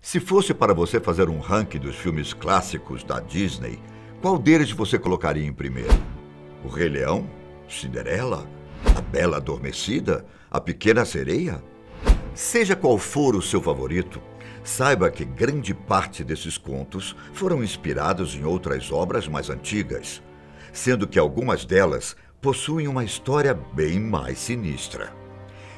Se fosse para você fazer um ranking dos filmes clássicos da Disney, qual deles você colocaria em primeiro? O Rei Leão? Cinderela? A Bela Adormecida? A Pequena Sereia? Seja qual for o seu favorito, saiba que grande parte desses contos foram inspirados em outras obras mais antigas, sendo que algumas delas possuem uma história bem mais sinistra.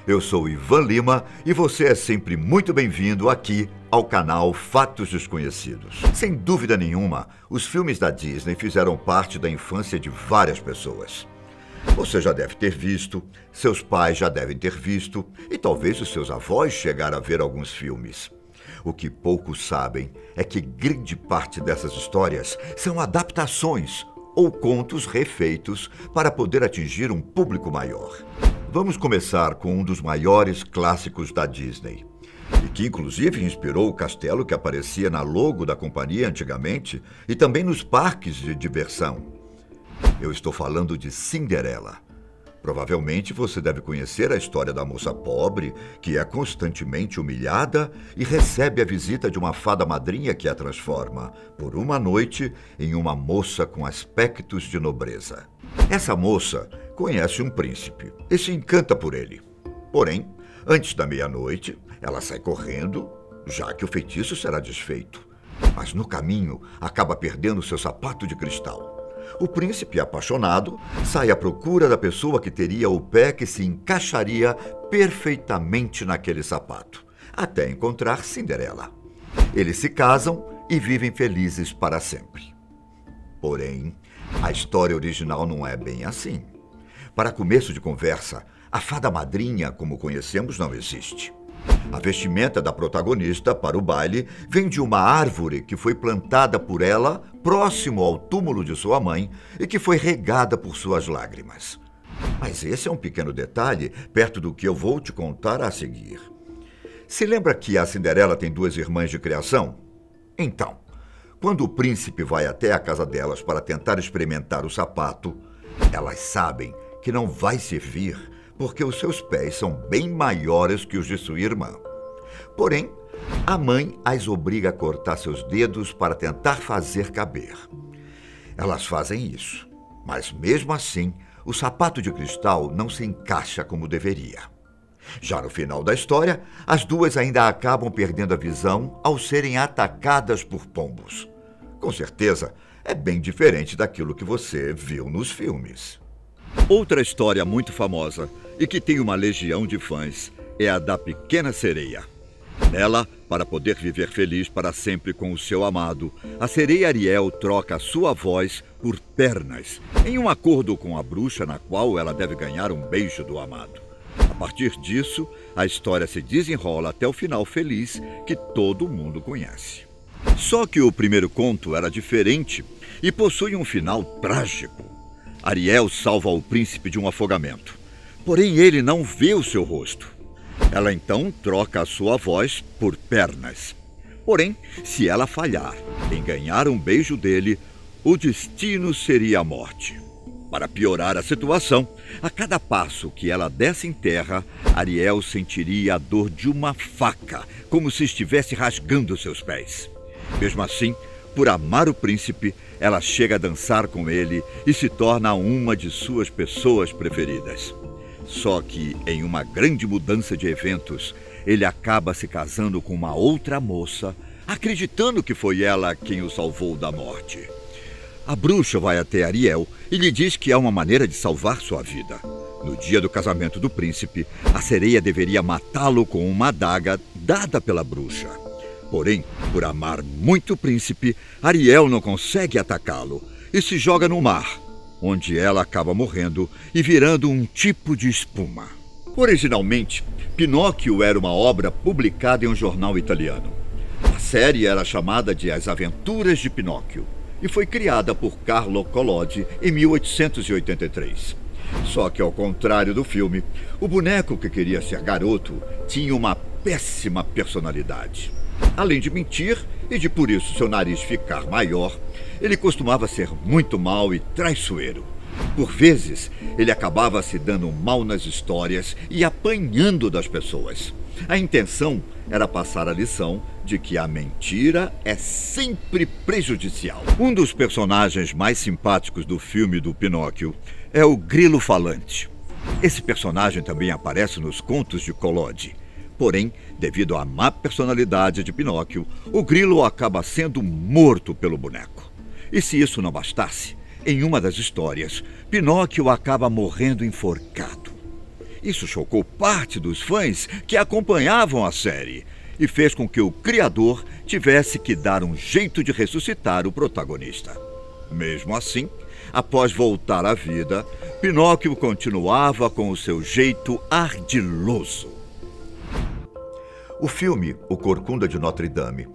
Eu sou Ivan Lima e você é sempre muito bem-vindo aqui ao canal Fatos Desconhecidos. Sem dúvida nenhuma, os filmes da Disney fizeram parte da infância de várias pessoas. Você já deve ter visto, seus pais já devem ter visto e talvez os seus avós chegaram a ver alguns filmes. O que poucos sabem é que grande parte dessas histórias são adaptações ou contos refeitos para poder atingir um público maior. Vamos começar com um dos maiores clássicos da Disney, e que inclusive inspirou o castelo que aparecia na logo da companhia antigamente e também nos parques de diversão. Eu estou falando de Cinderela. Provavelmente você deve conhecer a história da moça pobre, que é constantemente humilhada e recebe a visita de uma fada madrinha que a transforma, por uma noite, em uma moça com aspectos de nobreza. Essa moça conhece um príncipe e se encanta por ele. Porém, antes da meia-noite, ela sai correndo, já que o feitiço será desfeito. Mas no caminho, acaba perdendo seu sapato de cristal. O príncipe, apaixonado, sai à procura da pessoa que teria o pé que se encaixaria perfeitamente naquele sapato, até encontrar Cinderela. Eles se casam e vivem felizes para sempre. Porém, a história original não é bem assim. Para começo de conversa, a fada madrinha, como conhecemos, não existe. A vestimenta da protagonista para o baile vem de uma árvore que foi plantada por ela próximo ao túmulo de sua mãe e que foi regada por suas lágrimas. Mas esse é um pequeno detalhe perto do que eu vou te contar a seguir. Se lembra que a Cinderela tem duas irmãs de criação? Então, quando o príncipe vai até a casa delas para tentar experimentar o sapato, elas sabem que não vai servir porque os seus pés são bem maiores que os de sua irmã. Porém, a mãe as obriga a cortar seus dedos para tentar fazer caber. Elas fazem isso, mas mesmo assim, o sapato de cristal não se encaixa como deveria. Já no final da história, as duas ainda acabam perdendo a visão ao serem atacadas por pombos. Com certeza, é bem diferente daquilo que você viu nos filmes. Outra história muito famosa e que tem uma legião de fãs é a da Pequena Sereia. Nela, para poder viver feliz para sempre com o seu amado, a sereia Ariel troca a sua voz por pernas, em um acordo com a bruxa na qual ela deve ganhar um beijo do amado. A partir disso, a história se desenrola até o final feliz que todo mundo conhece. Só que o primeiro conto era diferente e possui um final trágico. Ariel salva o príncipe de um afogamento, porém ele não vê o seu rosto. Ela então troca a sua voz por pernas. Porém, se ela falhar em ganhar um beijo dele, o destino seria a morte. Para piorar a situação, a cada passo que ela desse em terra, Ariel sentiria a dor de uma faca, como se estivesse rasgando seus pés. Mesmo assim, por amar o príncipe, ela chega a dançar com ele e se torna uma de suas pessoas preferidas. Só que, em uma grande mudança de eventos, ele acaba se casando com uma outra moça, acreditando que foi ela quem o salvou da morte. A bruxa vai até Ariel e lhe diz que há uma maneira de salvar sua vida. No dia do casamento do príncipe, a sereia deveria matá-lo com uma adaga dada pela bruxa. Porém, por amar muito o príncipe, Ariel não consegue atacá-lo e se joga no mar, onde ela acaba morrendo e virando um tipo de espuma. Originalmente, Pinóquio era uma obra publicada em um jornal italiano. A série era chamada de As Aventuras de Pinóquio e foi criada por Carlo Collodi em 1883. Só que, ao contrário do filme, o boneco que queria ser garoto tinha uma péssima personalidade. Além de mentir e de por isso seu nariz ficar maior, ele costumava ser muito mau e traiçoeiro. Por vezes, ele acabava se dando mal nas histórias e apanhando das pessoas. A intenção era passar a lição de que a mentira é sempre prejudicial. Um dos personagens mais simpáticos do filme do Pinóquio é o Grilo Falante. Esse personagem também aparece nos contos de Collodi. Porém, devido à má personalidade de Pinóquio, o grilo acaba sendo morto pelo boneco. E se isso não bastasse, em uma das histórias, Pinóquio acaba morrendo enforcado. Isso chocou parte dos fãs que acompanhavam a série e fez com que o criador tivesse que dar um jeito de ressuscitar o protagonista. Mesmo assim, após voltar à vida, Pinóquio continuava com o seu jeito ardiloso. O filme O Corcunda de Notre Dame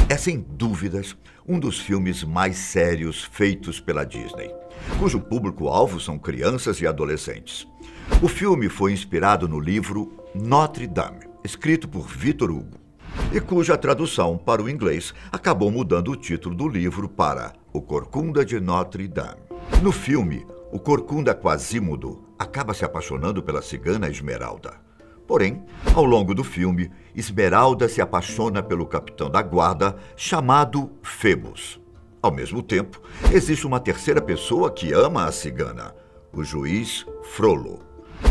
é, sem dúvidas, um dos filmes mais sérios feitos pela Disney, cujo público-alvo são crianças e adolescentes. O filme foi inspirado no livro Notre Dame, escrito por Victor Hugo, e cuja tradução para o inglês acabou mudando o título do livro para O Corcunda de Notre Dame. No filme, o corcunda Quasimodo acaba se apaixonando pela cigana Esmeralda. Porém, ao longo do filme, Esmeralda se apaixona pelo capitão da guarda chamado Febos. Ao mesmo tempo, existe uma terceira pessoa que ama a cigana, o juiz Frollo,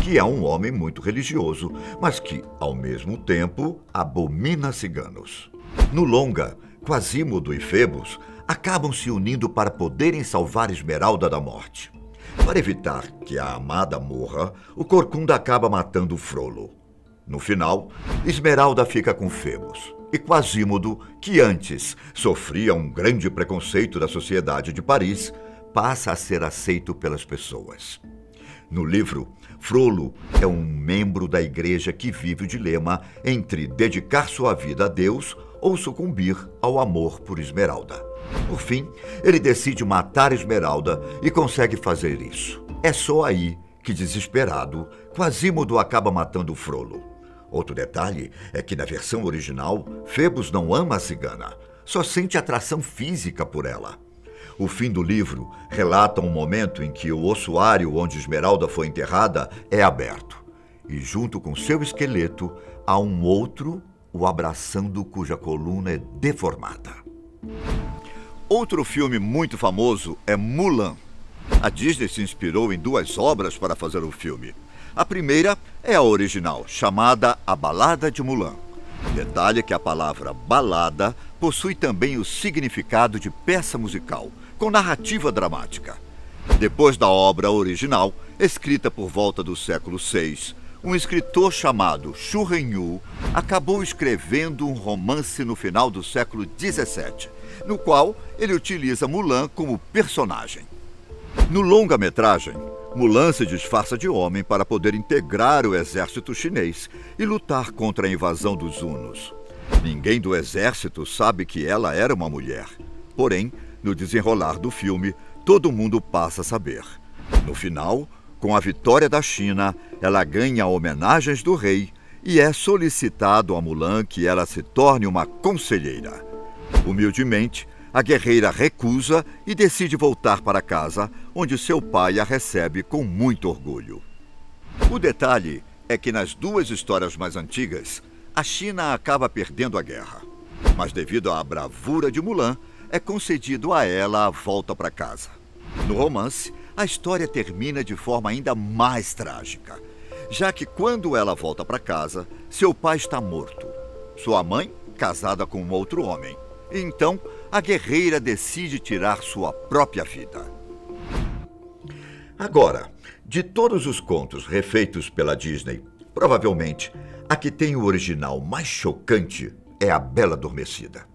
que é um homem muito religioso, mas que, ao mesmo tempo, abomina ciganos. No longa, Quasimodo e Febos acabam se unindo para poderem salvar Esmeralda da morte. Para evitar que a amada morra, o corcunda acaba matando Frollo. No final, Esmeralda fica com Febos e Quasimodo, que antes sofria um grande preconceito da sociedade de Paris, passa a ser aceito pelas pessoas. No livro, Frollo é um membro da igreja que vive o dilema entre dedicar sua vida a Deus ou sucumbir ao amor por Esmeralda. Por fim, ele decide matar Esmeralda e consegue fazer isso. É só aí que, desesperado, Quasimodo acaba matando Frollo. Outro detalhe é que, na versão original, Febos não ama a cigana, só sente atração física por ela. O fim do livro relata um momento em que o ossuário onde Esmeralda foi enterrada é aberto. E junto com seu esqueleto, há um outro o abraçando cuja coluna é deformada. Outro filme muito famoso é Mulan. A Disney se inspirou em duas obras para fazer o filme. A primeira é a original, chamada A Balada de Mulan. Detalhe que a palavra balada possui também o significado de peça musical, com narrativa dramática. Depois da obra original, escrita por volta do século VI, um escritor chamado Xu Renyu acabou escrevendo um romance no final do século XVII, no qual ele utiliza Mulan como personagem. No longa-metragem, Mulan se disfarça de homem para poder integrar o exército chinês e lutar contra a invasão dos hunos. Ninguém do exército sabe que ela era uma mulher. Porém, no desenrolar do filme, todo mundo passa a saber. No final, com a vitória da China, ela ganha homenagens do rei e é solicitado a Mulan que ela se torne uma conselheira. Humildemente, a guerreira recusa e decide voltar para casa, onde seu pai a recebe com muito orgulho. O detalhe é que nas duas histórias mais antigas, a China acaba perdendo a guerra. Mas devido à bravura de Mulan, é concedido a ela a volta para casa. No romance, a história termina de forma ainda mais trágica, já que quando ela volta para casa, seu pai está morto, sua mãe casada com um outro homem. Então, a guerreira decide tirar sua própria vida. Agora, de todos os contos refeitos pela Disney, provavelmente a que tem o original mais chocante é A Bela Adormecida.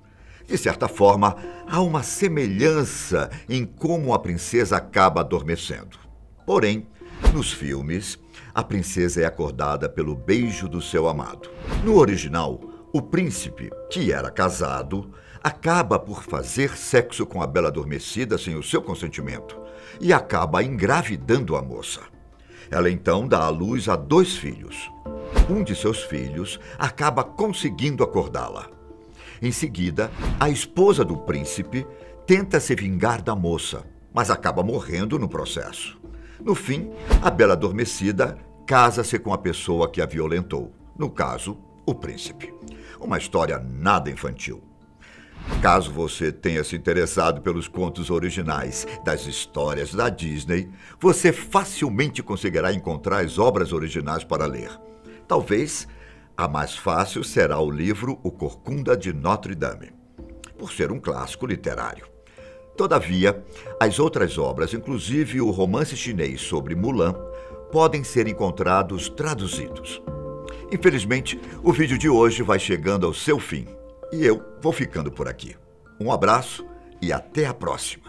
De certa forma, há uma semelhança em como a princesa acaba adormecendo. Porém, nos filmes, a princesa é acordada pelo beijo do seu amado. No original, o príncipe, que era casado, acaba por fazer sexo com a Bela Adormecida sem o seu consentimento e acaba engravidando a moça. Ela então dá à luz a 2 filhos. Um de seus filhos acaba conseguindo acordá-la. Em seguida, a esposa do príncipe tenta se vingar da moça, mas acaba morrendo no processo. No fim, a Bela Adormecida casa-se com a pessoa que a violentou, no caso, O Príncipe. Uma história nada infantil. Caso você tenha se interessado pelos contos originais das histórias da Disney, você facilmente conseguirá encontrar as obras originais para ler. Talvez a mais fácil será o livro O Corcunda de Notre Dame, por ser um clássico literário. Todavia, as outras obras, inclusive o romance chinês sobre Mulan, podem ser encontrados traduzidos. Infelizmente, o vídeo de hoje vai chegando ao seu fim e eu vou ficando por aqui. Um abraço e até a próxima!